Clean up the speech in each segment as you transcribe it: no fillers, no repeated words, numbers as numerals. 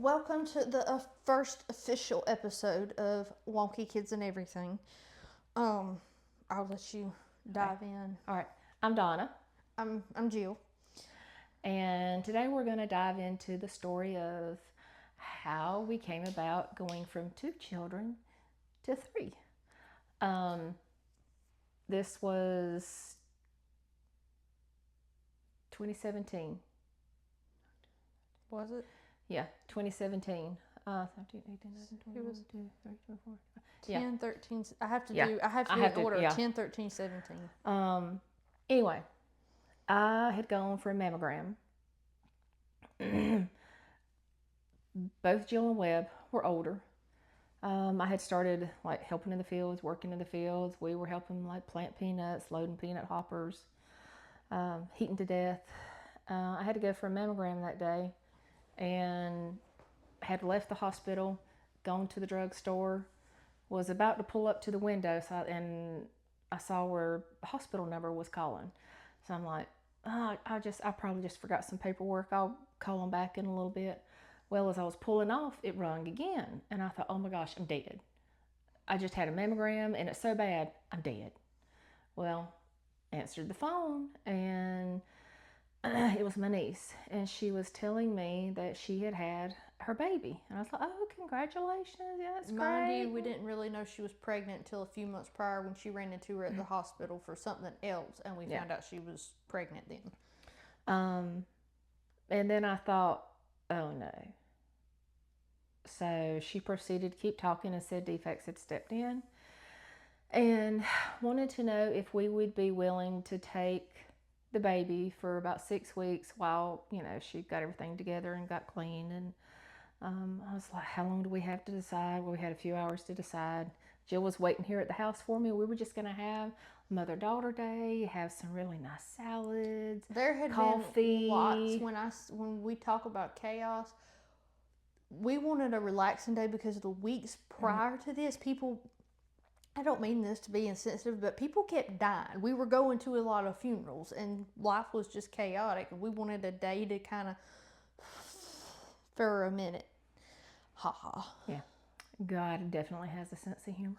welcome to the first official episode of Wonky Kids and Everything. Um, I'll let you dive in. All right, I'm Donna, I'm Jill. and today we're going to dive into the story of how we came about going from 2 children to 3. Um, this was 2017. Was it? Yeah, 2017. 13, 18, 19, 20, It was 22, 23, 24. 10, 13. I have to Yeah. do. I have to I do have in to- order. yeah. 10, 13, 17. Anyway, I had gone for a mammogram. Both Jill and Webb were older. I had started like helping in the fields, working in the fields. We were helping like plant peanuts, loading peanut hoppers, heating to death. I had to go for a mammogram that day, and had left the hospital, gone to the drugstore, was about to pull up to the window, and I saw where the hospital number was calling. So I'm like, I probably just forgot some paperwork. I'll call them back in a little bit. Well, as I was pulling off, it rung again, and I thought, oh my gosh, I'm dead. I just had a mammogram, and it's so bad, I'm dead. Well, answered the phone, and it was my niece, and she was telling me that she had had her baby, and I was like, "Oh, congratulations! Yeah, that's Mind great." you, we didn't really know she was pregnant until a few months prior when she ran into her at the hospital for something else, and we found out she was pregnant then. And then I thought, oh no. So she proceeded to keep talking and said defects had stepped in and wanted to know if we would be willing to take the baby for about 6 weeks while, she got everything together and got clean. And I was like, how long do we have to decide? Well, we had a few hours to decide. Jill was waiting here at the house for me. We were just going to have mother-daughter day, have some really nice salads, There had coffee. been lots when we talk about chaos. We wanted a relaxing day because the weeks prior to this, people, I don't mean this to be insensitive, but people kept dying. We were going to a lot of funerals and life was just chaotic. We wanted a day to kind of, for a minute, ha ha. Yeah, God definitely has a sense of humor.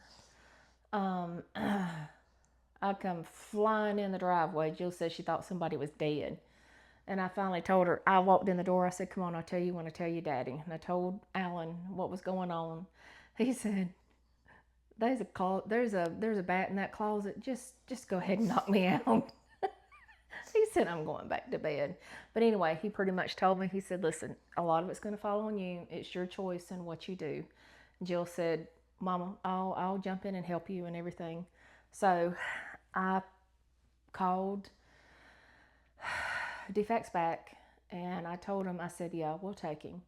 I come flying in the driveway. Jill said she thought somebody was dead. And I finally told her, I walked in the door, I said, come on, I'll tell you when I tell you, Daddy. And I told Alan what was going on. He said, there's a bat in that closet. Just go ahead and knock me out. He said, I'm going back to bed. But anyway, he pretty much told me, he said, listen, a lot of it's going to fall on you. It's your choice and what you do. Jill said, Mama, I'll jump in and help you and everything. So I called defects back, and I told him, I said, yeah, we'll take him.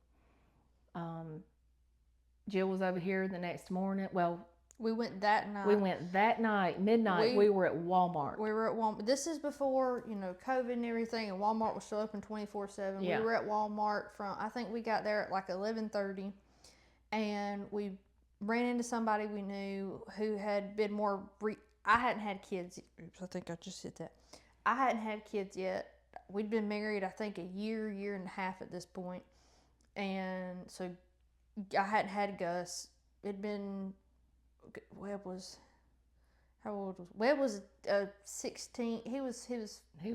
Jill was over here the next morning. Well, We went that night. midnight. We were at Walmart. We were at Walmart. This is before, COVID and everything, and Walmart was still open 24/7. Yeah. We were at Walmart I think we got there at like 11:30, and we ran into somebody we knew who had been I hadn't had kids. Oops, I think I just hit that. I hadn't had kids yet. We'd been married, I think, a year and a half at this point. And so I hadn't had Gus. It'd been, Webb was, how old was Webb? Was 16. He was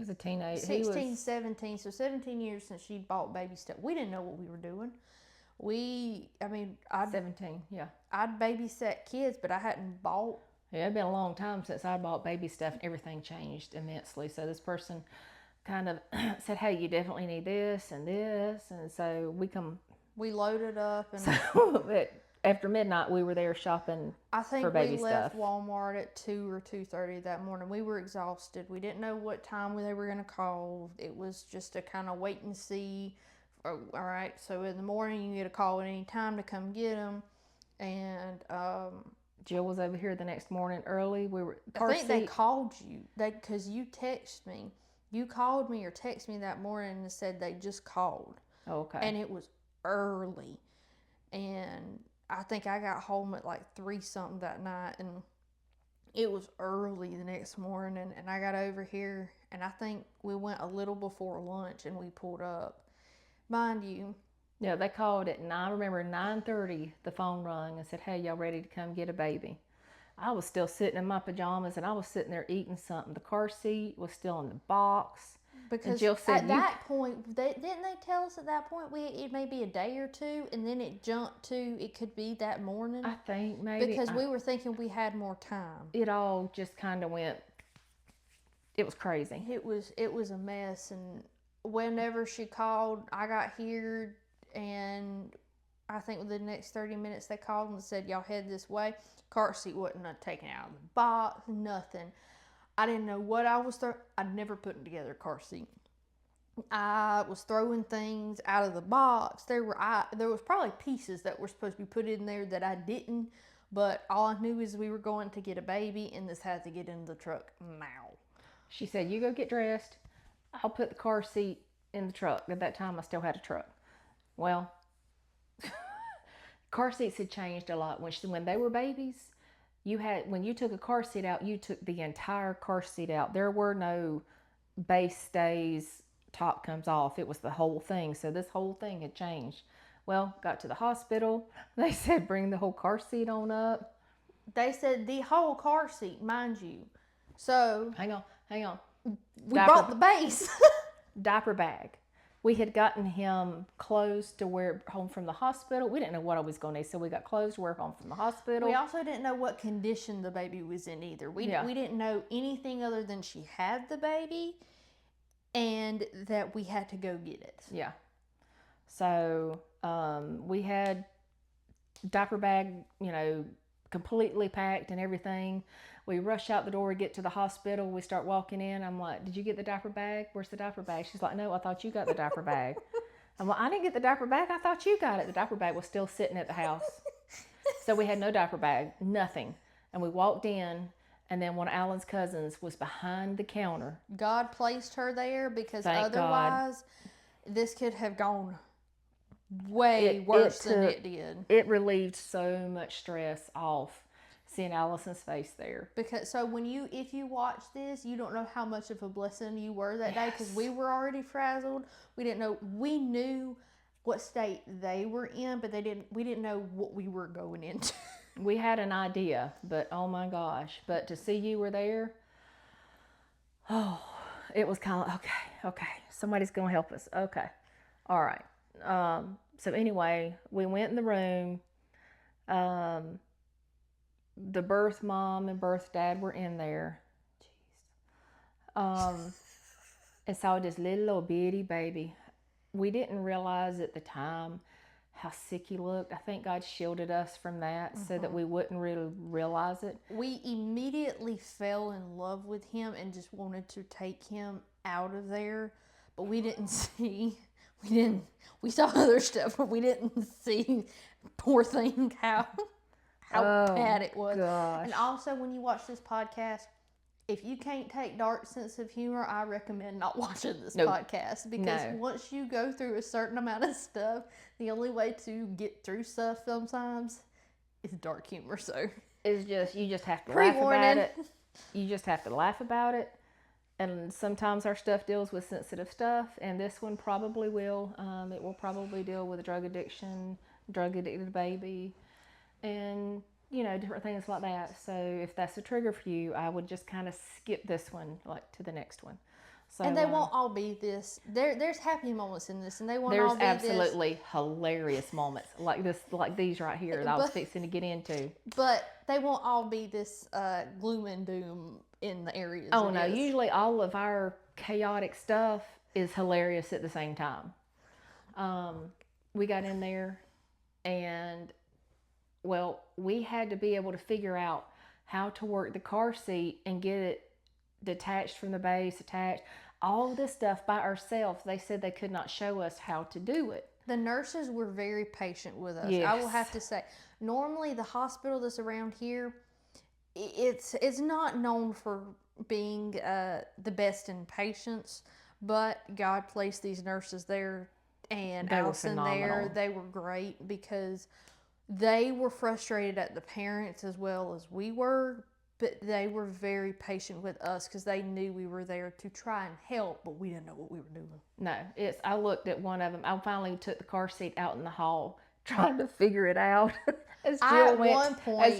a teenager. 16, 17. So 17 years since she'd bought baby stuff. We didn't know what we were doing. I'd 17, yeah. I'd babysat kids, but I hadn't bought. Yeah, it'd been a long time since I bought baby stuff, and everything changed immensely. So this person kind of said, hey, you definitely need this and this. And so we loaded up. And so after midnight, we were there shopping I think for baby we left stuff. Walmart at 2 or 2:30 that morning. We were exhausted. We didn't know what time they were going to call. It was just a kind of wait and see. All right, so in the morning you get a call at any time to come get them. And Jill was over here the next morning early. We were I think they called you because you texted me. You called me or texted me that morning and said they just called. Oh, okay. And it was early. And I think I got home at like 3 something that night, and it was early the next morning. And I got over here, and I think we went a little before lunch and we pulled up. Mind you, Yeah, they called at 9, I remember 9:30, the phone rung and said, hey, y'all ready to come get a baby? I was still sitting in my pajamas and I was sitting there eating something. The car seat was still in the box. And Because Jill said, at you, that point, didn't they tell us at that point it may be a day or two, and then it jumped to it could be that morning? I think maybe. Because we were thinking we had more time. It all just kind of went, it was crazy. It was a mess, and whenever she called, I got here, and I think within the next 30 minutes they called and said, y'all head this way. Car seat wasn't taken out of the box, nothing. I didn't know what I was throwing. I'd never put together a car seat. I was throwing things out of the box. There was probably pieces that were supposed to be put in there that I didn't, but all I knew is we were going to get a baby, and this had to get in the truck now. She said, you go get dressed. I'll put the car seat in the truck. At that time, I still had a truck. Well, car seats had changed a lot. When they were babies, when you took a car seat out, you took the entire car seat out. There were no base stays, top comes off. It was the whole thing. So this whole thing had changed. Well, got to the hospital. They said, bring the whole car seat on up. They said the whole car seat, mind you. So Hang on. we brought the base. Diaper bag. We had gotten him clothes to wear home from the hospital. We didn't know what I was going to need, so we got clothes to wear home from the hospital. We also didn't know what condition the baby was in either. We didn't know anything other than she had the baby and that we had to go get it. Yeah. So we had diaper bag, completely packed and everything. We rush out the door, we get to the hospital, we start walking in. I'm like, did you get the diaper bag? Where's the diaper bag? She's like, no, I thought you got the diaper bag. I'm like, I didn't get the diaper bag. I thought you got it. The diaper bag was still sitting at the house. So we had no diaper bag, nothing. And we walked in, and then one of Alan's cousins was behind the counter. God placed her there because Thank otherwise this could have gone way worse than it did. It relieved so much stress off seeing Allison's face there. Because if you watch this, you don't know how much of a blessing you were that day, because we were already frazzled. We knew what state they were in, but we didn't know what we were going into. We had an idea, but oh my gosh. But to see you were there, it was kind of okay, somebody's going to help us. Okay. All right. So anyway, we went in the room. The birth mom and birth dad were in there. Jeez. And saw this little old bitty baby. We didn't realize at the time how sick he looked. I think God shielded us from that so that we wouldn't really realize it. We immediately fell in love with him and just wanted to take him out of there, but we didn't see. We saw other stuff, but we didn't see, poor thing, how bad it was. Gosh. And also, when you watch this podcast, if you can't take dark sense of humor, I recommend not watching this podcast, because once you go through a certain amount of stuff, the only way to get through stuff sometimes is dark humor. So it's just, you just have to laugh about it. You just have to laugh about it. And sometimes our stuff deals with sensitive stuff, and this one probably will. It will probably deal with drug addiction, drug addicted baby, and different things like that. So if that's a trigger for you, I would just kind of skip this one to the next one. So, and they won't all be this. There's happy moments in this, and they won't there's all be absolutely hilarious moments like these right here that I was fixing to get into. But they won't all be this gloom and doom in the areas. Oh no! Usually all of our chaotic stuff is hilarious at the same time. We got in there, and we had to be able to figure out how to work the car seat and get it detached from the base, attached. All this stuff by ourselves. They said they could not show us how to do it. The nurses were very patient with us. Yes. I will have to say, normally the hospital that's around here, it's not known for being the best in patience, but God placed these nurses there and Allison there. They were great because they were frustrated at the parents as well as we were, But they were very patient with us because they knew we were there to try and help, but we didn't know what we were doing. No, I looked at one of them. I finally took the car seat out in the hall, trying to figure it out. As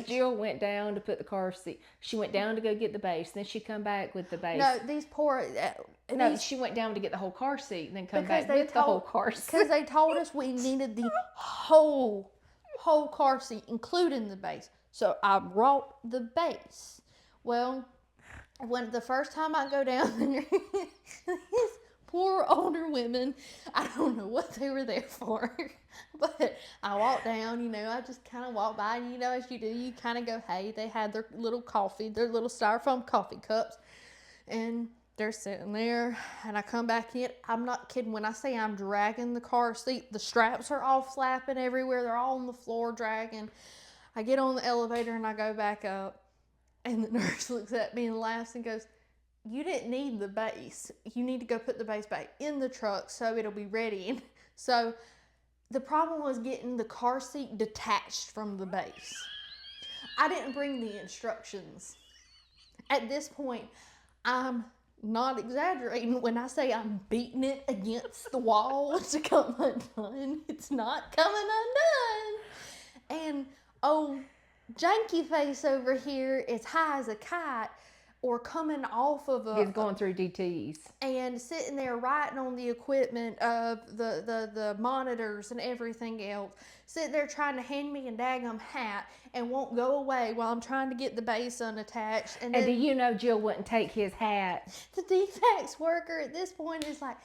Jill went down to put the car seat, she went down to go get the base. Then she come back with the base. No, these poor. She went down to get the whole car seat, and then come back with the whole car seat. Because they told us we needed the whole car seat, including the base. So I brought the base. Well, when the first time I go down there, these poor older women, I don't know what they were there for, but I walked down, I just kind of walked by, and as you do, you kind of go, hey, they had their little styrofoam coffee cups, and they're sitting there, and I come back in. I'm not kidding. When I say I'm dragging the car seat, the straps are all flapping everywhere. They're all on the floor dragging. I get on the elevator, and I go back up, and the nurse looks at me and laughs and goes, you didn't need the base. You need to go put the base back in the truck so it'll be ready. And so the problem was getting the car seat detached from the base. I didn't bring the instructions. At this point, I'm not exaggerating when I say I'm beating it against the wall to come undone. It's not coming undone. And janky face over here is high as a kite, or coming off of He's going through DTs. And sitting there writing on the equipment of the monitors and everything else. Sitting there trying to hand me a daggum hat and won't go away while I'm trying to get the base unattached. And do you know Jill wouldn't take his hat? The defects worker at this point is like,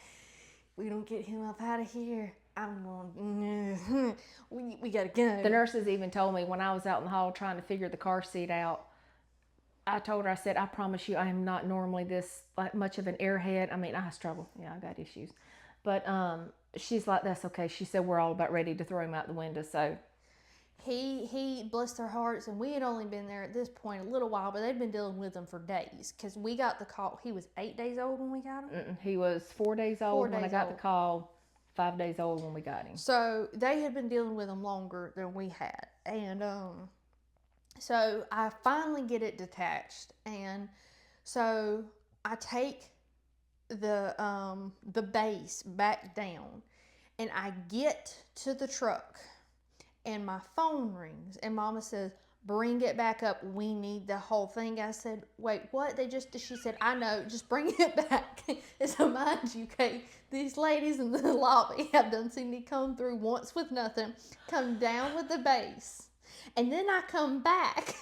we don't get him up out of here, I'm going, we gotta go. The nurses even told me when I was out in the hall trying to figure the car seat out, I told her, I said, I promise you, I am not normally this much of an airhead. I mean, I struggle. Yeah, I got issues. But she's like, that's okay. She said, we're all about ready to throw him out the window. So he bless their hearts, and we had only been there at this point a little while, but they'd been dealing with him for days because we got the call. He was 8 days old when we got him. He was 4 days old when I got the call. 5 days old when we got him. So they had been dealing with him longer than we had, and so I finally get it detached, and so I take the base back down, and I get to the truck, and my phone rings, and Mama says, bring it back up. We need the whole thing. I said, wait, what? She said, I know, just bring it back. And so mind you, Kate, these ladies in the lobby have done seen me come through once with nothing, come down with the base. And then I come back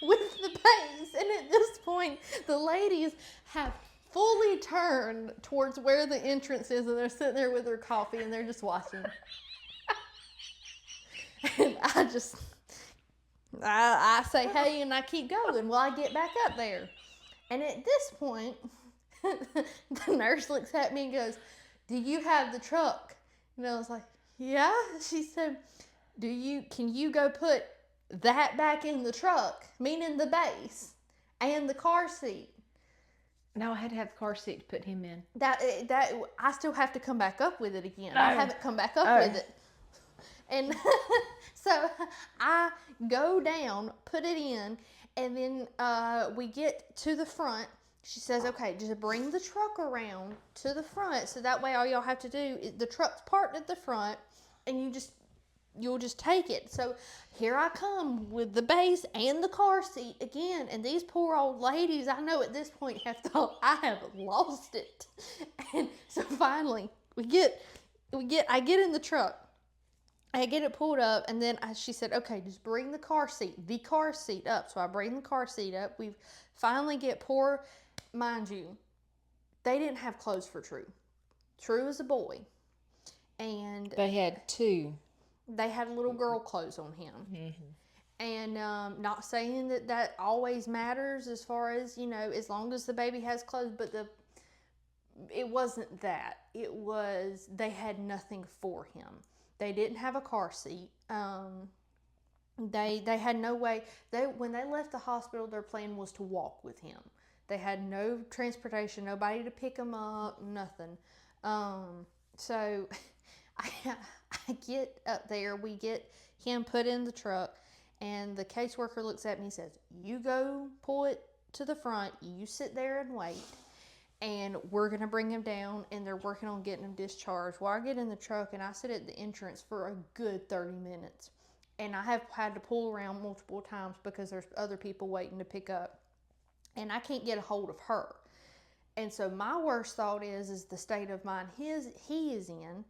with the base. And at this point, the ladies have fully turned towards where the entrance is. And they're sitting there with their coffee and they're just watching. And I say, hey, and I keep going while I get back up there. And at this point, the nurse looks at me and goes, do you have the truck? And I was like, yeah. She said, can you go put that back in the truck, meaning the base and the car seat? No, I had to have the car seat to put him in. That I still have to come back up with it again. I haven't come back up with it. And so I go down, put it in, and then we get to the front. She says, okay, just bring the truck around to the front. So that way all y'all have to do is the truck's parked at the front, and you'll just take it. So here I come with the base and the car seat again. And these poor old ladies, I know at this point have thought I have lost it. And so finally I get in the truck. I get it pulled up, and then she said, okay, just bring the car seat up. So I bring the car seat up. We finally get poor, mind you, they didn't have clothes for True. True is a boy. And they had two. They had little girl clothes on him. Mm-hmm. And not saying that always matters as far as, as long as the baby has clothes, but it wasn't that. It was they had nothing for him. They didn't have a car seat. They had no way. When they left the hospital, their plan was to walk with him. They had no transportation, nobody to pick him up, nothing. So I get up there. We get him put in the truck, And the caseworker looks at me and says, you go pull it to the front, you sit there and wait, and we're going to bring him down, and they're working on getting him discharged. Well, I get in the truck, and I sit at the entrance for a good 30 minutes. And I have had to pull around multiple times because there's other people waiting to pick up. And I can't get a hold of her. And so my worst thought is the state of mind he is in.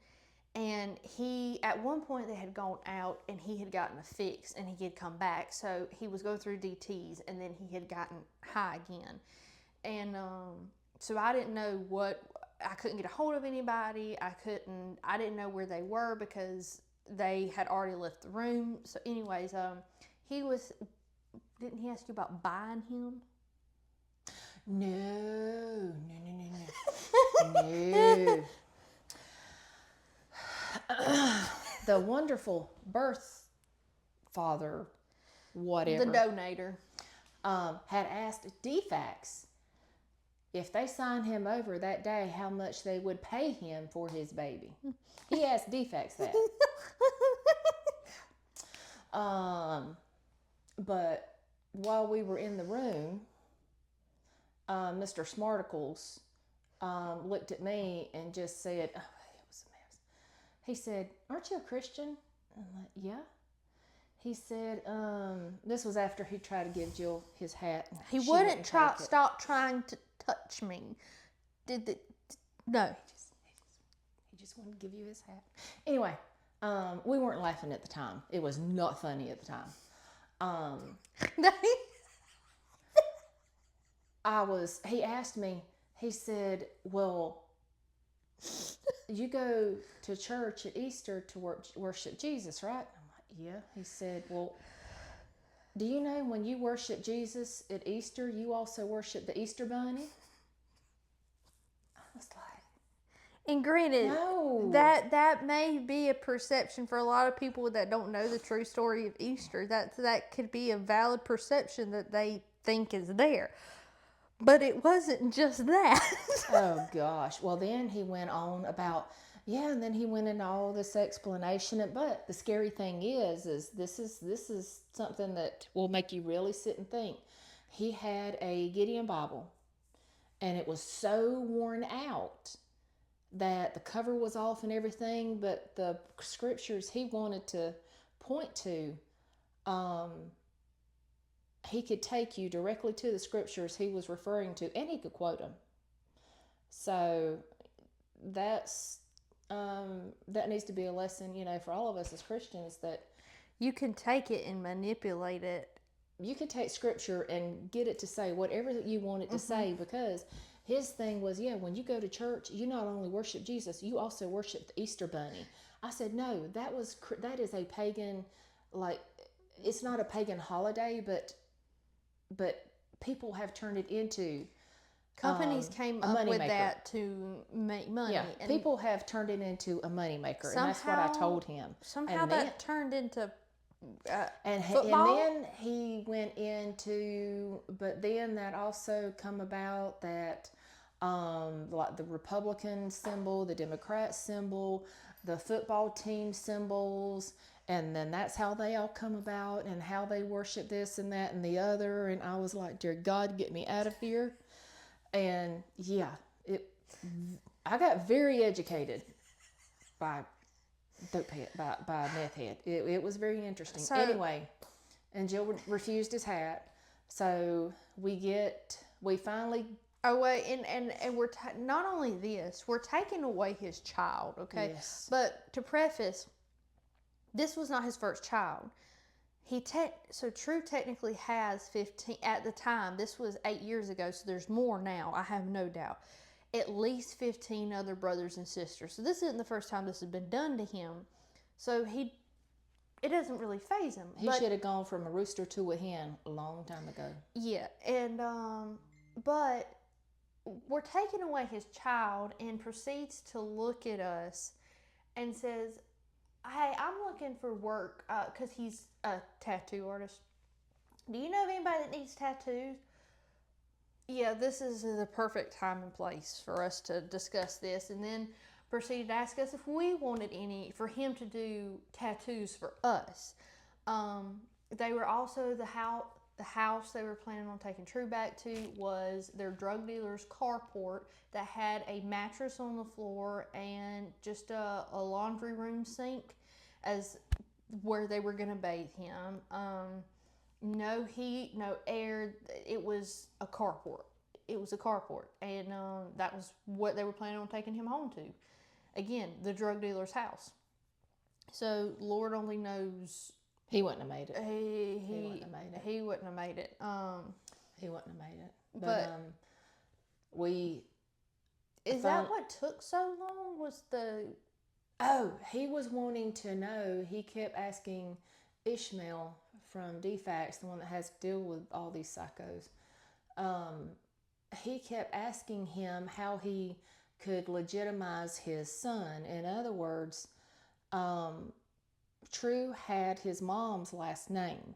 And he, at one point, they had gone out and he had gotten a fix and he had come back. So he was going through DTs and then he had gotten high again. And so I didn't know I couldn't get a hold of anybody. I didn't know where they were because they had already left the room. So anyways, didn't he ask you about buying him? No. No. The wonderful birth father, whatever, the donator, had asked DFACS if they signed him over that day how much they would pay him for his baby. He asked DFACS that. But while we were in the room, Mr. Smarticles looked at me and just said, oh, it was a mess. He said, aren't you a Christian? I'm like, yeah. He said, this was after he tried to give Jill his hat. He wouldn't stop trying to touch me. No. He just wanted to give you his hat. Anyway, we weren't laughing at the time. It was not funny at the time. He asked me, he said, well, you go to church at Easter to worship Jesus, right? I'm like, yeah. He said, well, do you know when you worship Jesus at Easter, you also worship the Easter Bunny? I was like, and granted, no. that may be a perception for a lot of people that don't know the true story of Easter. That could be a valid perception that they think is there. But it wasn't just that. Oh, gosh. Well, then he went on about, and then he went into all this explanation. But the scary thing is this is something that will make you really sit and think. He had a Gideon Bible, and it was so worn out that the cover was off and everything, but the scriptures he wanted to point to, he could take you directly to the scriptures he was referring to, and he could quote them. So that's that needs to be a lesson, for all of us as Christians, that you can take it and manipulate it. You can take scripture and get it to say whatever you want it to say, because his thing was, when you go to church, you not only worship Jesus, you also worship the Easter Bunny. I said, no, that is a pagan, it's not a pagan holiday, but people have turned it into companies came up with that to make money. Yeah, and people have turned it into a moneymaker, and that's what I told him. Somehow that turned into And football? then he went into, but then that also come about that, like the Republican symbol, the Democrat symbol, the football team symbols, and then that's how they all come about and how they worship this and that and the other. And I was like, dear God, get me out of here. And I got very educated by by meth head. It was very interesting. So, anyway, and Jill refused his hat. So we finally. Oh wait, and we're not only this, we're taking away his child. Okay, yes. But to preface, this was not his first child. True technically has 15 at the time. This was 8 years ago, so there's more now. I have no doubt. At least 15 other brothers and sisters. So this isn't the first time this has been done to him. So it doesn't really faze him. He should have gone from a rooster to a hen a long time ago. Yeah, and but we're taking away his child, and proceeds to look at us and says, hey, I'm looking for work, because he's a tattoo artist. Do you know of anybody that needs tattoos? Yeah, this is the perfect time and place for us to discuss this. And then proceeded to ask us if we wanted for him to do tattoos for us. They were also the house they were planning on taking True back to was their drug dealer's carport that had a mattress on the floor and just a laundry room sink as where they were going to bathe him. No heat, no air. It was a carport. It was a carport, and that was what they were planning on taking him home to. Again, the drug dealer's house. So Lord only knows. He wouldn't have made it. He wouldn't have made it. He wouldn't have made it. He wouldn't have made it. But we. Is that what took so long? Was the. Oh, he was wanting to know. He kept asking Ishmael from DFAX, the one that has to deal with all these psychos. He kept asking him how he could legitimize his son. In other words, True had his mom's last name,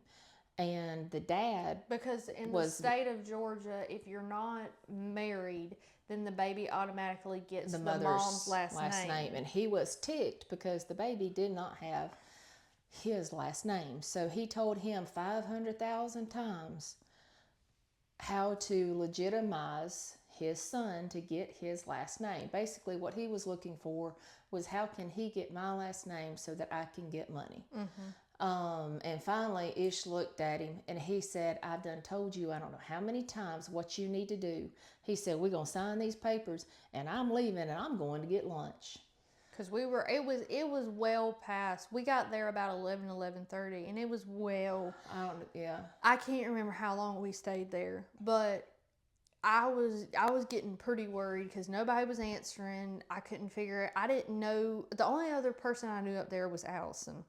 and the dad, because in the state of Georgia, if you're not married, then the baby automatically gets the mom's last name. And he was ticked because the baby did not have his last name. So he told him 500,000 times how to legitimize his son to get his last name. Basically, what he was looking for was, how can he get my last name so that I can get money? And finally, Ish looked at him and he said, "I've done told you, I don't know how many times, what you need to do." He said, "We're going to sign these papers and I'm leaving and I'm going to get lunch." Because it was well past. We got there about 11:30, and it was well. I can't remember how long we stayed there, but I was getting pretty worried because nobody was answering. I couldn't figure it. I didn't know. The only other person I knew up there was Allison,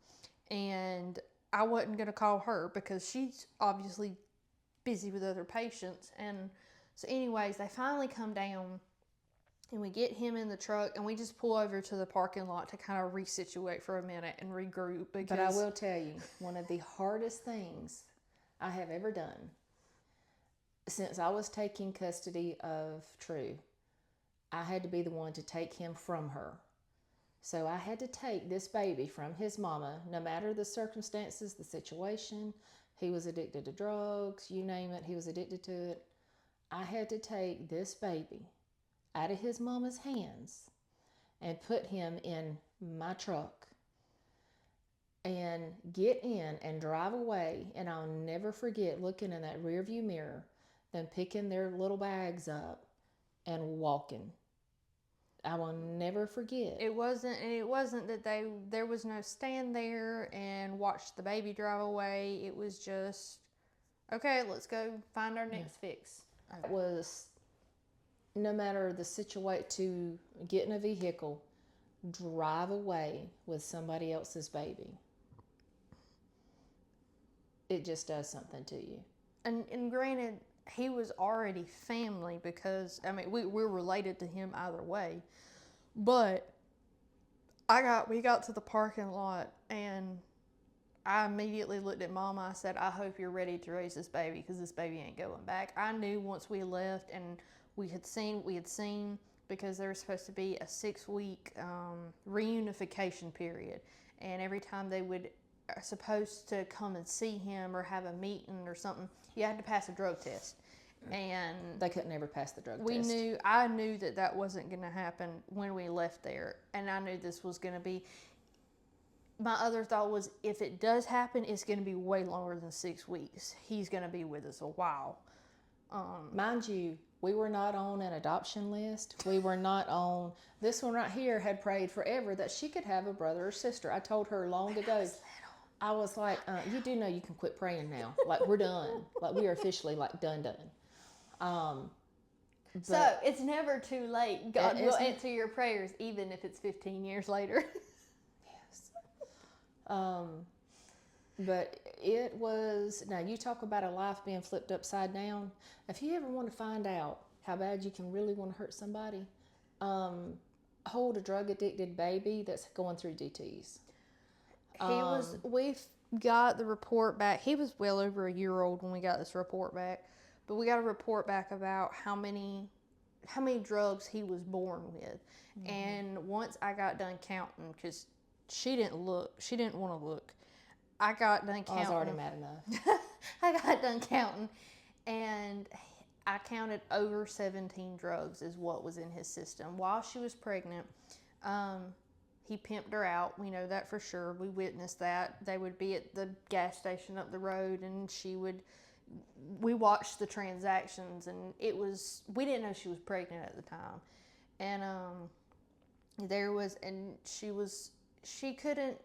and I wasn't gonna call her because she's obviously busy with other patients. And so, anyways, they finally come down. And we get him in the truck, and we just pull over to the parking lot to kind of resituate for a minute and regroup. But I will tell you, one of the hardest things I have ever done since I was taking custody of True, I had to be the one to take him from her. So I had to take this baby from his mama, no matter the circumstances, the situation. He was addicted to drugs, you name it, he was addicted to it. I had to take this baby out of his mama's hands and put him in my truck and get in and drive away. And I'll never forget looking in that rear view mirror, them picking their little bags up and walking. I will never forget. It wasn't that there was no stand there and watch the baby drive away. It was just, okay, let's go find our next fix. It was, no matter the situation, to get in a vehicle, drive away with somebody else's baby. It just does something to you. And granted, he was already family because, I mean, we're related to him either way. But we got to the parking lot, and I immediately looked at Mama. I said, "I hope you're ready to raise this baby because this baby ain't going back." I knew once we left and we had seen because there was supposed to be a 6-week reunification period, and every time they would supposed to come and see him or have a meeting or something, you had to pass a drug test. And they couldn't ever pass the drug test. I knew that wasn't going to happen when we left there, and I knew this was going to be. My other thought was, if it does happen, it's going to be way longer than 6 weeks. He's going to be with us a while. Mind you, we were not on an adoption list. We were not on. This one right here had prayed forever that she could have a brother or sister. I told her long ago. I was like, you do know you can quit praying now. Like, we're done. Like, we are officially like done. So it's never too late. God will answer your prayers, even if it's 15 years later. Yes. But it was, now you talk about a life being flipped upside down. If you ever want to find out how bad you can really want to hurt somebody, hold a drug addicted baby that's going through DTs. We got the report back. He was well over a year old when we got this report back, but we got a report back about how many drugs he was born with. Mm-hmm. And once I got done counting, because she didn't want to look, I got done I was counting. already mad enough. I got done counting, and I counted over 17 drugs is what was in his system while she was pregnant. He pimped her out. We know that for sure. We witnessed that. They would be at the gas station up the road, and we watched the transactions, and we didn't know she was pregnant at the time. And she couldn't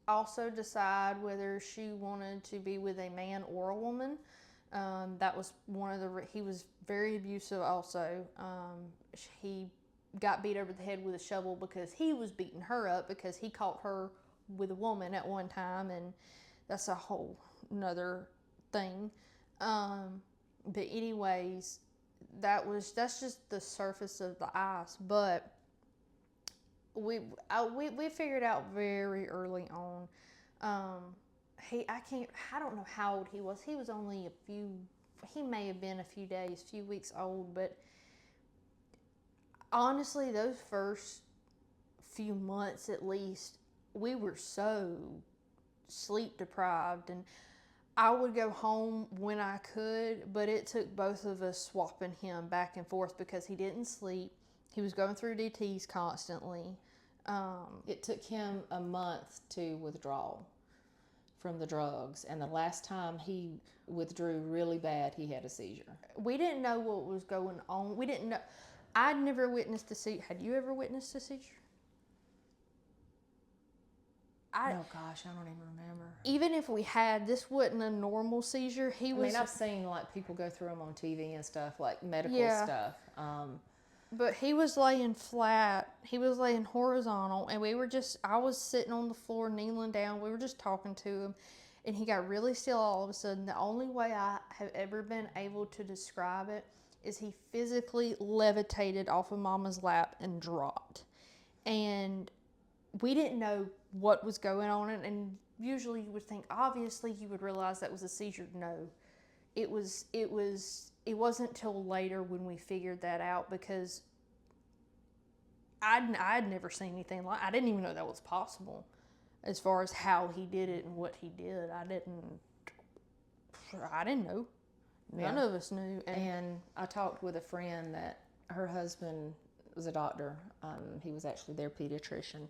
also decide whether she wanted to be with a man or a woman. That was he was very abusive also. He got beat over the head with a shovel because he was beating her up because he caught her with a woman at one time, and that's a whole nother thing. But anyways, that's just the surface of the ice. But we figured out very early on. I don't know how old he was. He was only he may have been a few weeks old, but honestly, those first few months at least, we were so sleep deprived, and I would go home when I could, but it took both of us swapping him back and forth because he didn't sleep. He was going through DTs constantly. It took him a month to withdraw from the drugs, and the last time he withdrew really bad, he had a seizure. We didn't know what was going on. We didn't know. I'd never witnessed a seizure. Had you ever witnessed a seizure? Oh gosh, I don't even remember. Even if we had, this wasn't a normal seizure. I've seen like people go through them on TV and stuff, like medical stuff. But he was laying flat. He was laying horizontal, and I was sitting on the floor, kneeling down. We were just talking to him, and he got really still all of a sudden. The only way I have ever been able to describe it is he physically levitated off of Mama's lap and dropped. And we didn't know what was going on, and usually you would think, obviously you would realize that was a seizure. No, it wasn't till later when we figured that out, because I'd never seen anything like. I didn't even know that was possible, as far as how he did it and what he did. I didn't know. None of us knew. And I talked with a friend that her husband was a doctor. He was actually their pediatrician,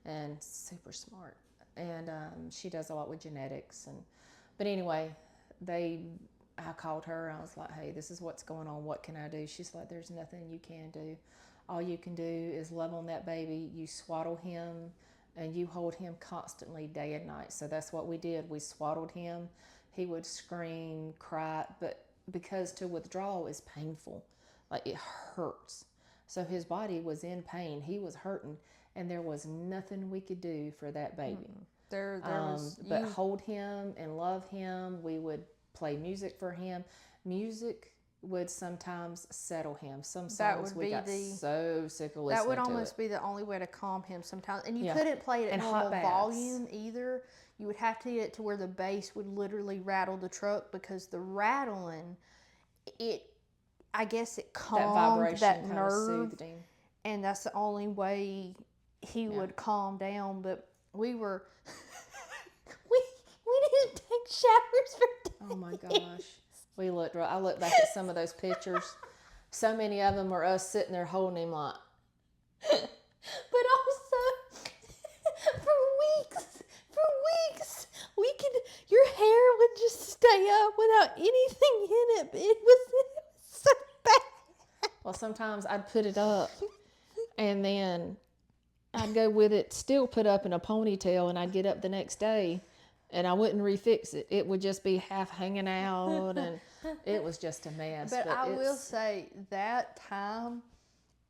and super smart. And she does a lot with genetics. But anyway, I called her. I was like, hey, this is what's going on. What can I do? She's like, there's nothing you can do. All you can do is love on that baby. You swaddle him, and you hold him constantly day and night. So that's what we did. We swaddled him. He would scream, cry, but because to withdraw is painful. Like, it hurts. So his body was in pain. He was hurting, and there was nothing we could do for that baby. But hold him and love him. We would play music for him. Music would sometimes settle him. Some songs we got so sick of listening to. That would almost be the only way to calm him sometimes. And you couldn't play it at normal volume either. You would have to get it to where the bass would literally rattle the truck, because the rattling, I guess it calmed that nerve. Soothed him. And that's the only way he would calm down. But we were... we didn't take showers for days. Oh my gosh. I look back at some of those pictures. So many of them were us sitting there holding him like. But also, for weeks, your hair would just stay up without anything in it. It was so bad. Well, sometimes I'd put it up, and then I'd go with it still put up in a ponytail, and I'd get up the next day, and I wouldn't refix it. It would just be half hanging out, and it was just a mess. But I will say, that time,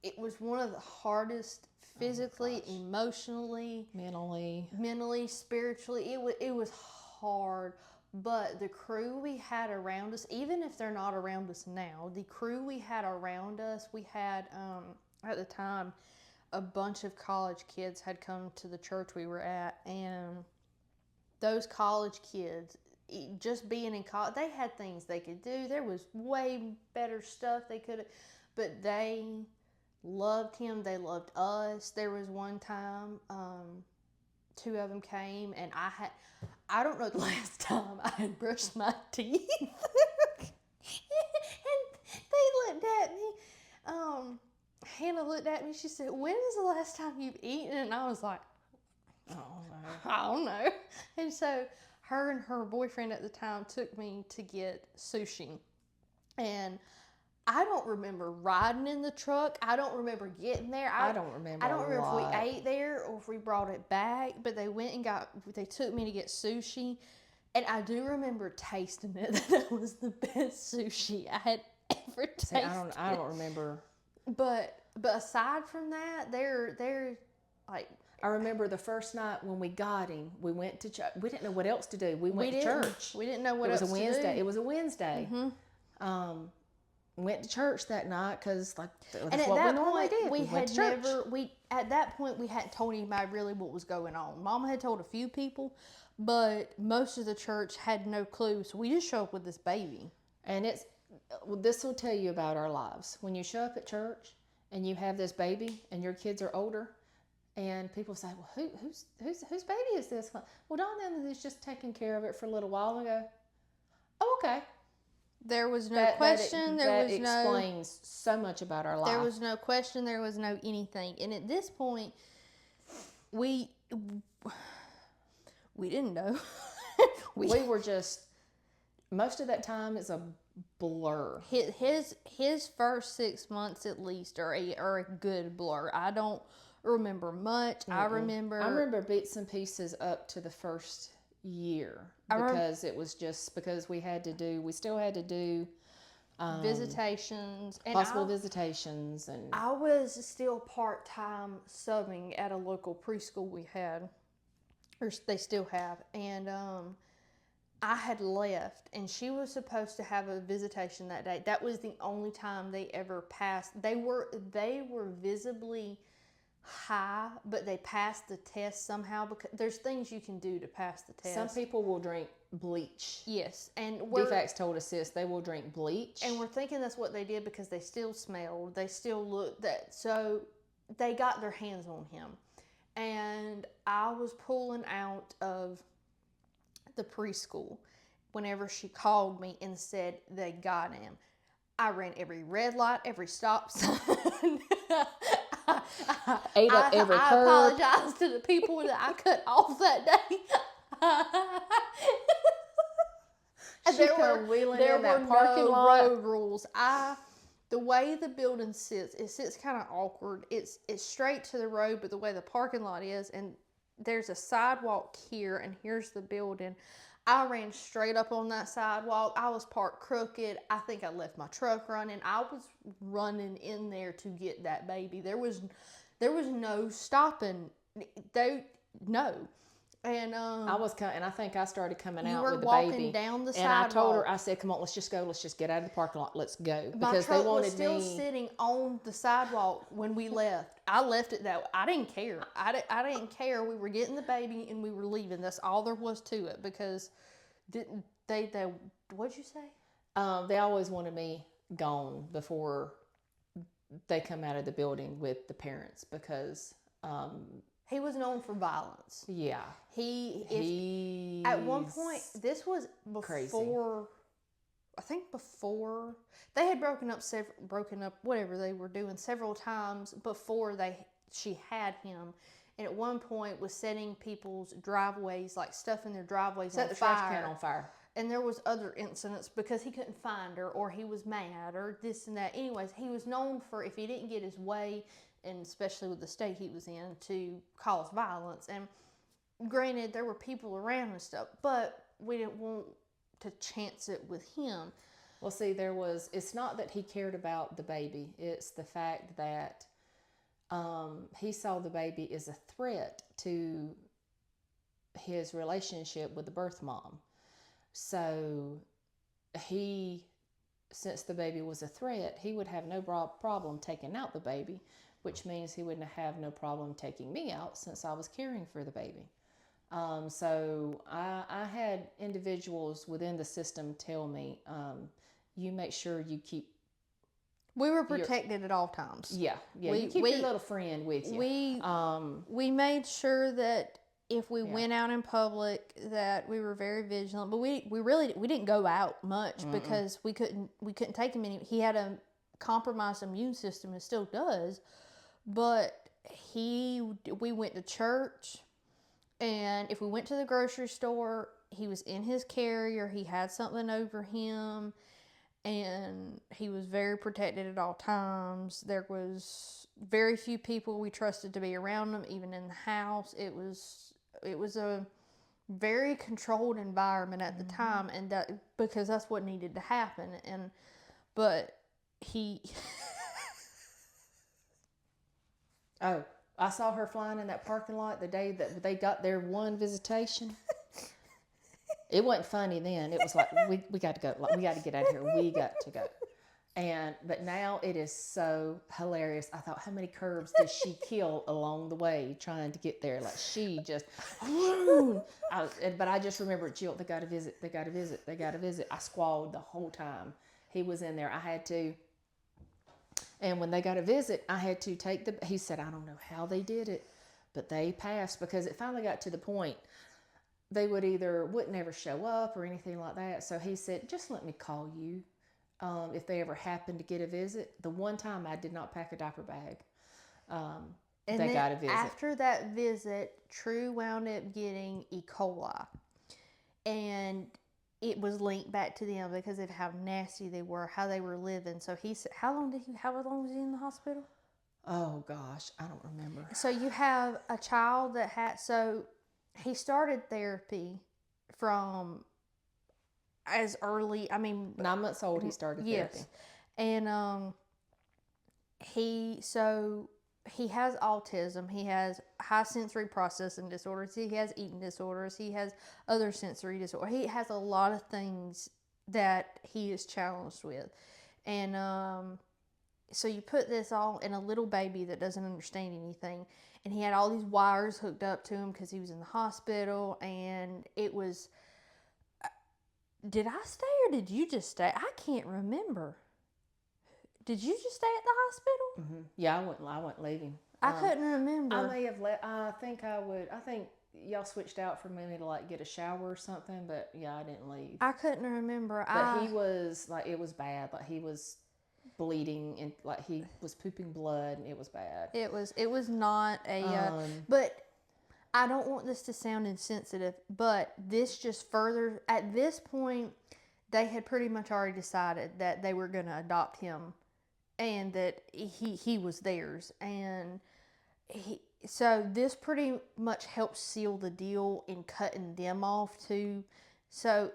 it was one of the hardest physically, emotionally, mentally, spiritually. It was hard. But the crew we had around us, even if they're not around us now, the crew we had around us, we had, at the time, a bunch of college kids had come to the church we were at, and those college kids, just being in college, they had things they could do. There was way better stuff they could have, but they loved him. They loved us. There was one time, two of them came, and I don't know the last time I had brushed my teeth. And they looked at me. Hannah looked at me. She said, "When is the last time you've eaten?" And I was like, I don't know. And so her and her boyfriend at the time took me to get sushi. And I don't remember riding in the truck. I don't remember getting there. I don't remember. I don't remember a lot. if we ate there or if we brought it back. But they went and they took me to get sushi. And I do remember tasting it. That was the best sushi I had ever tasted. See, I don't remember. But aside from that, they're like, I remember the first night when we got him, we went to church. We didn't know what else to do. We went to church. We didn't know what else to do. It was a Wednesday. Mm-hmm. Went to church that night because that's what we normally did. We had never. At that point we hadn't told anybody really what was going on. Mama had told a few people, but most of the church had no clue. So we just show up with this baby. And this will tell you about our lives. When you show up at church and you have this baby and your kids are older, and people say, "Well, whose baby is this?" Well, Don is just taking care of it for a little while ago. Oh, okay. There was no question. That explains so much about our life. There was no question. There was no anything. And at this point, we didn't know. we were just, most of that time is a blur. His first 6 months at least are a good blur. I don't remember much. Mm-mm. I remember bits and pieces up to the first year because it was just because we still had to do visitations and possible visitations, and I was still part-time subbing at a local preschool we had, or they still have, and I had left and she was supposed to have a visitation that day. That was the only time they ever passed. They were visibly high, but they passed the test somehow because there's things you can do to pass the test. Some people will drink bleach. Yes, and DFACS told us this. They will drink bleach, and we're thinking that's what they did because they still smelled. They still looked that. So they got their hands on him, and I was pulling out of the preschool whenever she called me and said they got him. I ran every red light, every stop sign. Ate up every curb. I apologize to the people that I cut off that day. There were no road rules. The way the building sits, it sits kind of awkward. It's straight to the road, but the way the parking lot is, and there's a sidewalk here, and here's the building. I ran straight up on that sidewalk. I was parked crooked. I think I left my truck running. I was running in there to get that baby. There was no stopping. No. And I think I started coming out with the baby. You were walking down the sidewalk. And I told her, I said, "Come on, let's just go. Let's just get out of the parking lot. Let's go." Because my truck was still sitting on the sidewalk when we left. I left it that way. I didn't care. I didn't care. We were getting the baby and we were leaving. That's all there was to it. Because they what'd you say? They always wanted me gone before they come out of the building with the parents because he was known for violence. Yeah. He at one point, this was before crazy. I think before they had broken up whatever they were doing several times before she had him, and at one point was setting people's driveways, like stuff in their driveways, set the trash can on fire. And there was other incidents because he couldn't find her or he was mad or this and that. Anyways, he was known for, if he didn't get his way, and especially with the state he was in, to cause violence. And granted, there were people around and stuff, but we didn't want to chance it with him. Well, see, it's not that he cared about the baby. It's the fact that he saw the baby as a threat to his relationship with the birth mom. So since the baby was a threat, he would have no problem taking out the baby, which means he wouldn't have no problem taking me out since I was caring for the baby. So I had individuals within the system tell me, you make sure you keep... We were protected at all times. Yeah. You keep your little friend with you. We made sure that if we Yeah. went out in public, that we were very vigilant. But we didn't go out much because we couldn't take him any. He had a compromised immune system and still does. But we went to church, and if we went to the grocery store, he was in his carrier. He had something over him, and he was very protected at all times. There was very few people we trusted to be around him, even in the house. It was a very controlled environment at the time, and that because that's what needed to happen. But he Oh, I saw her flying in that parking lot the day that they got their one visitation. It wasn't funny then. It was like we got to go. Like, we got to get out of here. We got to go. But now it is so hilarious. I thought, how many curves did she kill along the way trying to get there? Like she just, but I just remember, Jill, they got to visit. They got to visit. They got to visit. I squalled the whole time he was in there. I had to. And when they got a visit, I had to take he said, I don't know how they did it, but they passed, because it finally got to the point they wouldn't ever show up or anything like that. So he said, just let me call you if they ever happen to get a visit. The one time I did not pack a diaper bag, and they then got a visit. after that visit, True wound up getting E. coli. And it was linked back to them because of how nasty they were, how they were living. So he said, how long was he in the hospital? Oh gosh, I don't remember. So you have a child that so he started therapy from as early, 9 months old he started therapy. Yes. And he has autism. He has high sensory processing disorders. He has eating disorders. He has other sensory disorders. He has a lot of things that he is challenged with. And so you put this all in a little baby that doesn't understand anything. And he had all these wires hooked up to him because he was in the hospital. And it was, did I stay or did you just stay? I can't remember. Did you just stay at the hospital? Mm-hmm. Yeah, I wasn't leaving. I couldn't remember. I may have I think I would. I think y'all switched out for me to like get a shower or something. But yeah, I didn't leave. I couldn't remember. But he was like, it was bad. Like he was bleeding and like he was pooping blood, and it was bad. It was not a. But I don't want this to sound insensitive. But this just further, at this point, they had pretty much already decided that they were going to adopt him. And that he was theirs, and so this pretty much helped seal the deal in cutting them off too. So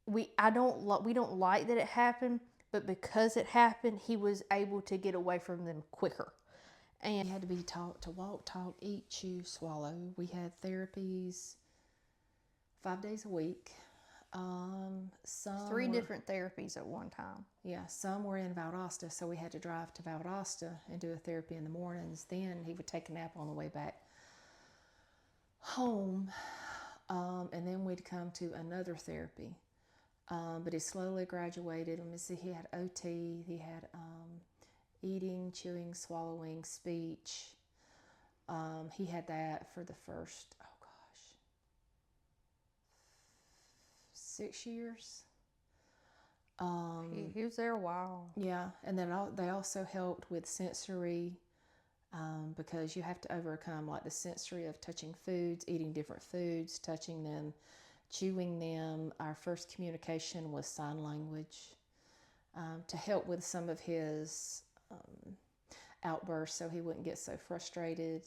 we don't like that it happened, but because it happened, he was able to get away from them quicker. And he had to be taught to walk, talk, eat, chew, swallow. We had therapies 5 days a week. Some 3 different therapies at one time. Yeah, some were in Valdosta, so we had to drive to Valdosta and do a therapy in the mornings. Then he would take a nap on the way back home, and then we'd come to another therapy. But he slowly graduated. Let me see, he had OT, he had eating, chewing, swallowing, speech. He had that for the first, 6 years. He was there a while. Yeah, and then they also helped with sensory, because you have to overcome like the sensory of touching foods, eating different foods, touching them, chewing them. Our first communication was sign language, to help with some of his outbursts so he wouldn't get so frustrated.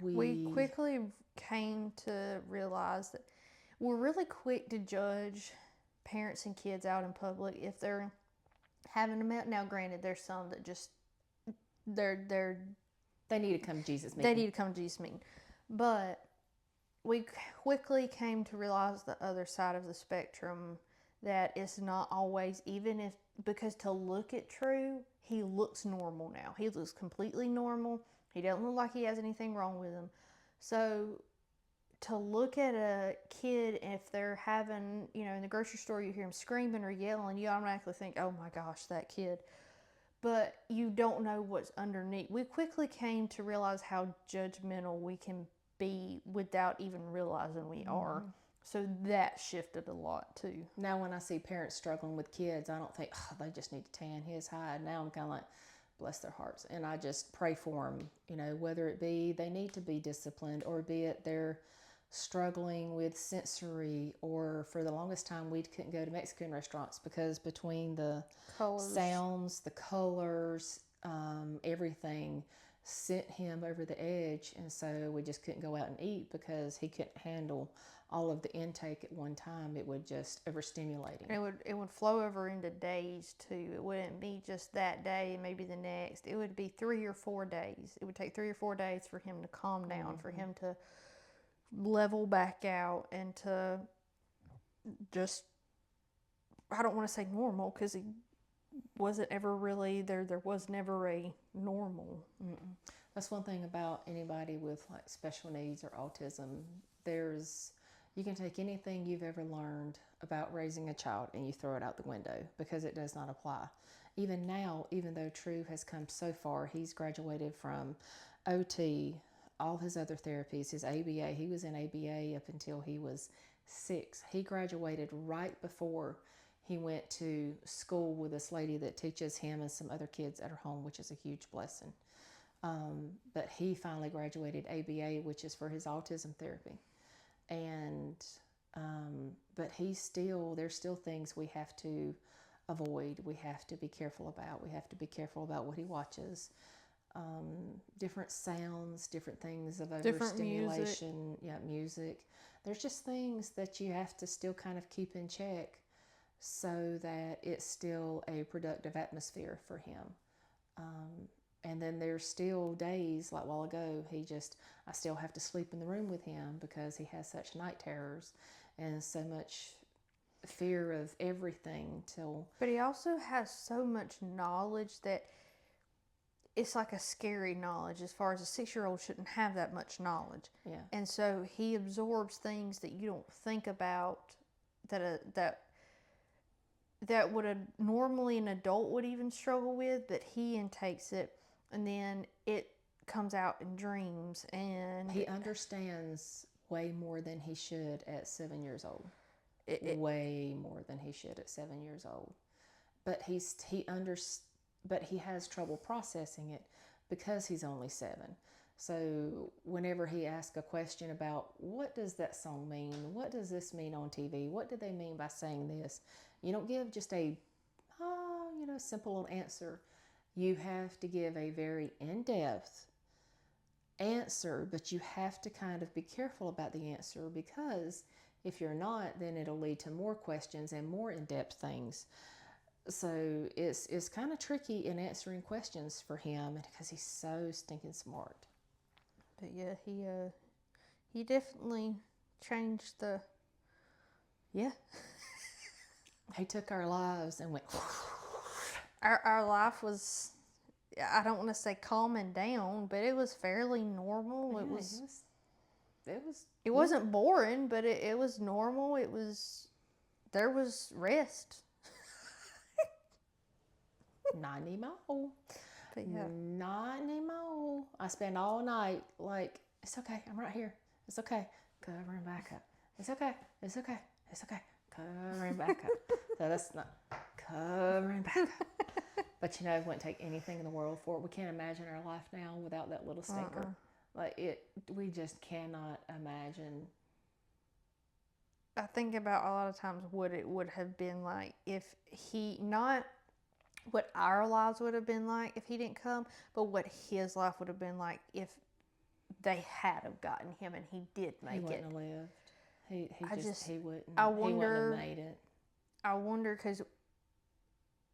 We quickly came to realize that we're really quick to judge parents and kids out in public if they're having a meltdown. Now, granted, there's some that just they need to come to Jesus meeting. They need to come to Jesus meeting, but we quickly came to realize the other side of the spectrum, that it's not always, even if, because to look at True, he looks normal now. He looks completely normal. He doesn't look like he has anything wrong with him. So to look at a kid, if they're having, in the grocery store, you hear him screaming or yelling, you automatically think, oh my gosh, that kid. but you don't know what's underneath. We quickly came to realize how judgmental we can be without even realizing we are. So that shifted a lot too. Now, when I see parents struggling with kids, I don't think, oh, they just need to tan his hide. Now I'm kind of like, bless their hearts. And I just pray for them, you know, whether it be they need to be disciplined, or be it they're struggling with sensory, or for the longest time we couldn't go to Mexican restaurants because between the Colors. sounds, the colors, everything sent him over the edge. And so we just couldn't go out and eat because he couldn't handle all of the intake at one time. It would just overstimulate him. It would flow over into days too. It wouldn't be just that day and maybe the next. It would be 3 or 4 days. It would take 3 or 4 days for him to calm down, for him to level back out, and to just, I don't want to say normal, because he wasn't ever really there. There was never a normal. That's one thing about anybody with like special needs or autism. You can take anything you've ever learned about raising a child and you throw it out the window because it does not apply. Even now, even though True has come so far, he's graduated from OT, all his other therapies, his ABA. He was in ABA up until he was 6. He graduated right before he went to school with this lady that teaches him and some other kids at her home, which is a huge blessing. But he finally graduated ABA, which is for his autism therapy. And but there's still things we have to avoid. We have to be careful about. We have to be careful about what he watches. Different sounds, different things of overstimulation. Music. There's just things that you have to still kind of keep in check so that it's still a productive atmosphere for him. And then there's still days, like a while ago, I still have to sleep in the room with him because he has such night terrors and so much fear of everything But he also has so much knowledge that it's like a scary knowledge, as far as a 6-year-old shouldn't have that much knowledge. Yeah. And so he absorbs things that you don't think about, that would normally an adult would even struggle with, but he intakes it, and then it comes out in dreams, and he understands way more than he should at 7 years old. Way more than he should at 7 years old. But but he has trouble processing it because he's only 7. So whenever he asks a question about, what does that song mean? What does this mean on TV? What did they mean by saying this? You don't give just a simple little answer. You have to give a very in-depth answer, but you have to kind of be careful about the answer, because if you're not, then it'll lead to more questions and more in-depth things. So it's kind of tricky in answering questions for him because he's so stinking smart. But yeah, he definitely changed the. Yeah. He took our lives and went. Our life was, I don't want to say calming down, but it was fairly normal. Yeah, it wasn't boring, but it was normal. There was rest. 90 anymore. But yeah. Not anymore. I spend all night like, it's okay, I'm right here. It's okay. Covering back up. It's okay. It's okay. It's okay. Covering back up. So that's not covering back up. But it wouldn't take anything in the world for it. We can't imagine our life now without that little stinker. We just cannot imagine. I think about a lot of times what it would have been like if not what our lives would have been like if he didn't come, but what his life would have been like if they had have gotten him and he did make it. He wouldn't have lived. He wouldn't. I wonder, he wouldn't have made it. I wonder, because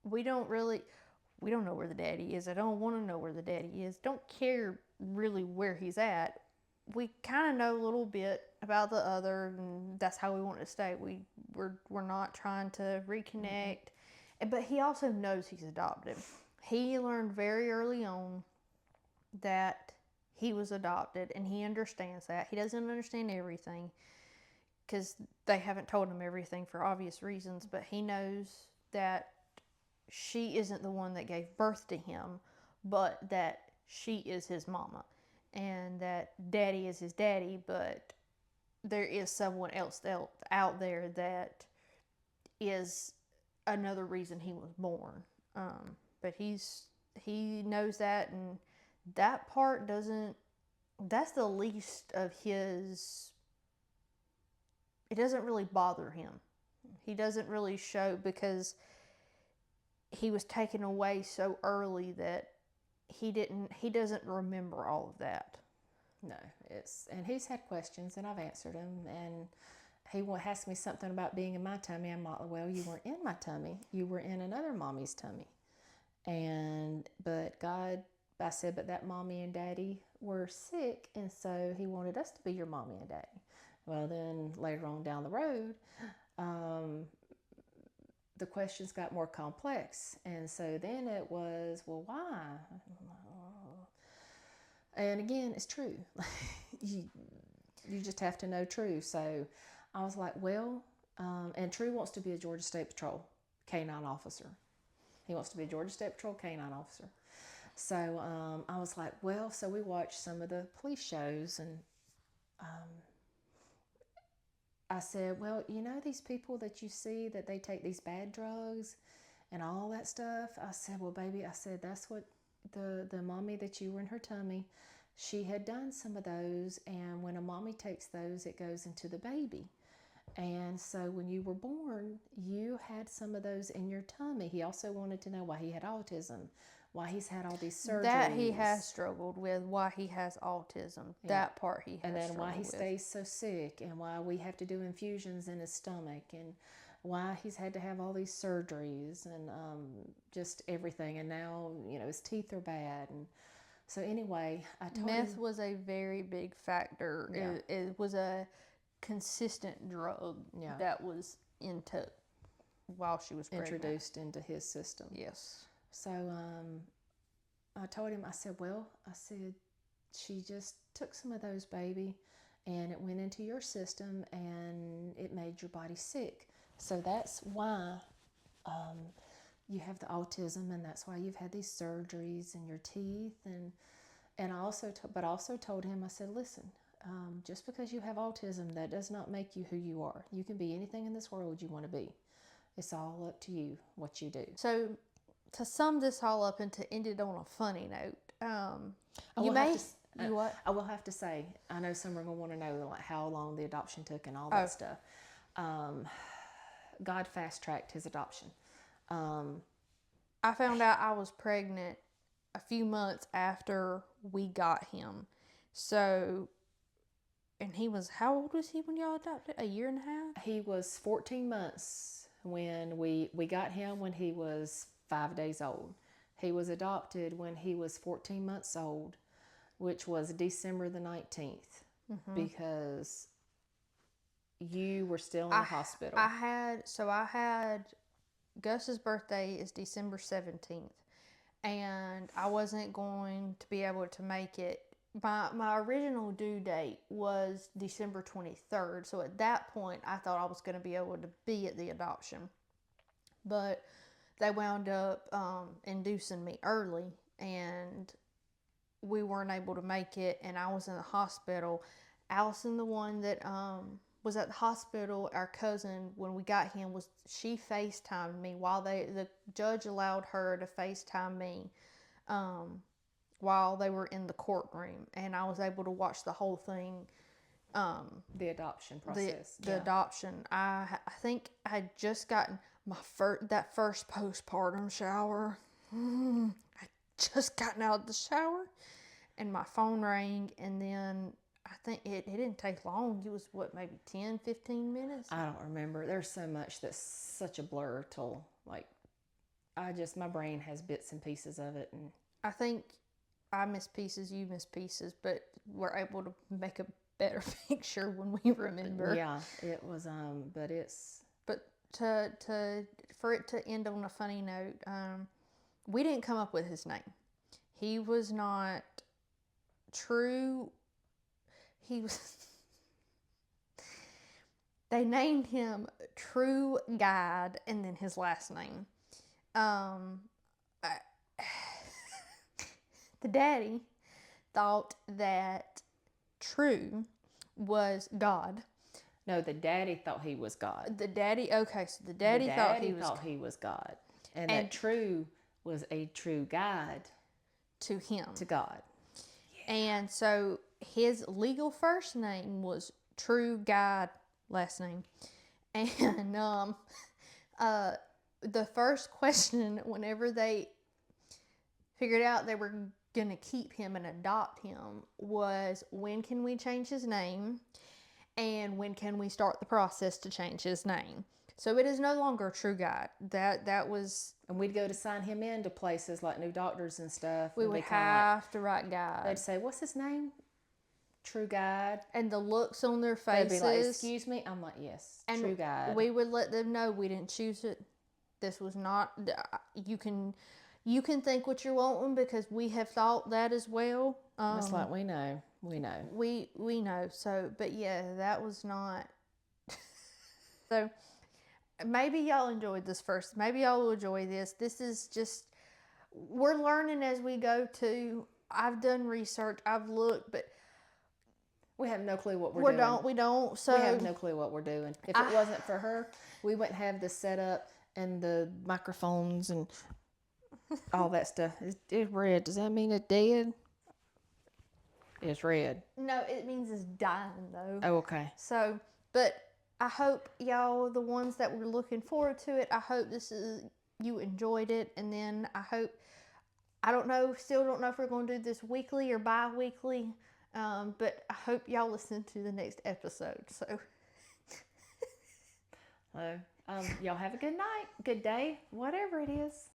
we don't know where the daddy is. I don't want to know where the daddy is. Don't care really where he's at. We kind of know a little bit about the other, and that's how we want to stay. We're not trying to reconnect. But he also knows he's adopted. He learned very early on that he was adopted, and he understands that. He doesn't understand everything because they haven't told him everything for obvious reasons, but he knows that she isn't the one that gave birth to him, but that she is his mama, and that daddy is his daddy, but there is someone else out there that is another reason he was born. But he knows that, and that part doesn't. That's the least of his. It doesn't really bother him. He doesn't really show, because he was taken away so early that he doesn't remember all of that. No, and he's had questions, and I've answered him, and he asked me something about being in my tummy. I'm like, well, you weren't in my tummy. You were in another mommy's tummy. But God, I said, but that mommy and daddy were sick, and so he wanted us to be your mommy and daddy. Well, then later on down the road, the questions got more complex. And so then it was, well, why? And again, it's true. you just have to know true. So I was like, well, and True wants to be a Georgia State Patrol canine officer. He wants to be a Georgia State Patrol canine officer. So I was like, well, so we watched some of the police shows, and I said, well, you know, these people that you see that they take these bad drugs and all that stuff. I said, well, baby, I said, that's what the mommy that you were in her tummy, she had done some of those. And when a mommy takes those, it goes into the baby. And so when you were born, you had some of those in your tummy. He also wanted to know why he had autism, why he's had all these surgeries. That he has struggled with, why he has autism. Yeah. That part he has struggled with. And then why he stays so sick, and why we have to do infusions in his stomach, and why he's had to have all these surgeries, and just everything. And now, you know, his teeth are bad. And so anyway, I told him. Meth was a very big factor. Yeah. It was a consistent drug that was while she was pregnant. Introduced into his system. Yes. So I told him, I said, well, I said, she just took some of those, baby, and it went into your system, and it made your body sick. So that's why you have the autism, and that's why you've had these surgeries in your teeth. And I also told him, I said, listen, just because you have autism, that does not make you who you are. You can be anything in this world you want to be. It's all up to you, what you do. So to sum this all up and to end it on a funny note, I will have to say, I know some are going to want to know like how long the adoption took and all that stuff. God fast-tracked his adoption. I found out I was pregnant a few months after we got him. So, and how old was he when y'all adopted? A year and a half? He was 14 months when we got him, when he was 5 days old. He was adopted when he was 14 months old, which was December the 19th, because you were still in the hospital. I had Gus's birthday is December 17th, and I wasn't going to be able to make it. My original due date was December 23rd, so at that point I thought I was going to be able to be at the adoption, but they wound up inducing me early, and we weren't able to make it, and I was in the hospital. Allison, the one that was at the hospital, our cousin, when we got him, she FaceTimed me while the judge allowed her to FaceTime me while they were in the courtroom, and I was able to watch the whole thing. The adoption process. The adoption. I think I had just gotten that first postpartum shower. I just gotten out of the shower, and my phone rang, and then I think it didn't take long. It was maybe 10, 15 minutes? I don't remember. There's so much that's such a blur till my brain has bits and pieces of it. And I think I miss pieces, you miss pieces, but we're able to make a better picture when we remember. Yeah, it was, But for it to end on a funny note, we didn't come up with his name. He was not True. He was. They named him True Guide, and then his last name. I, the daddy thought that True was God. No, the daddy thought he was God. The daddy, okay, so the daddy thought he was God. And And- that True was a true guide to him. to God. And so his legal first name was True God, last name. And the first question, whenever they figured out they were going to keep him and adopt him, was when can we change his name? And when can we start the process to change his name? So it is no longer True God. That was... And we'd go to sign him into places like new doctors and stuff. We and would be kinda like, have to write God. they'd say, what's his name? True Guide. And the looks on their They'd faces. be like, excuse me? I'm like, yes, and True Guide. we would let them know we didn't choose it. This was not... You can think what you're wanting, because we have thought that as well. It's like, we know. We know. We know. So, but yeah, that was not... So, maybe y'all enjoyed this first. Maybe y'all will enjoy this. This is just... We're learning as we go too. I've done research. I've looked, but... We have no clue what we're doing. We don't. So we have no clue what we're doing. If it wasn't for her, we wouldn't have the setup and the microphones and all that stuff. It's red. Does that mean it's dead? It's red. No, it means it's dying though. Oh, okay. So, but I hope y'all, the ones that were looking forward to it, I hope you enjoyed it. And then I hope, I don't know, still don't know if we're going to do this weekly or bi-weekly. But I hope y'all listen to the next episode. So, Y'all have a good night, good day, whatever it is.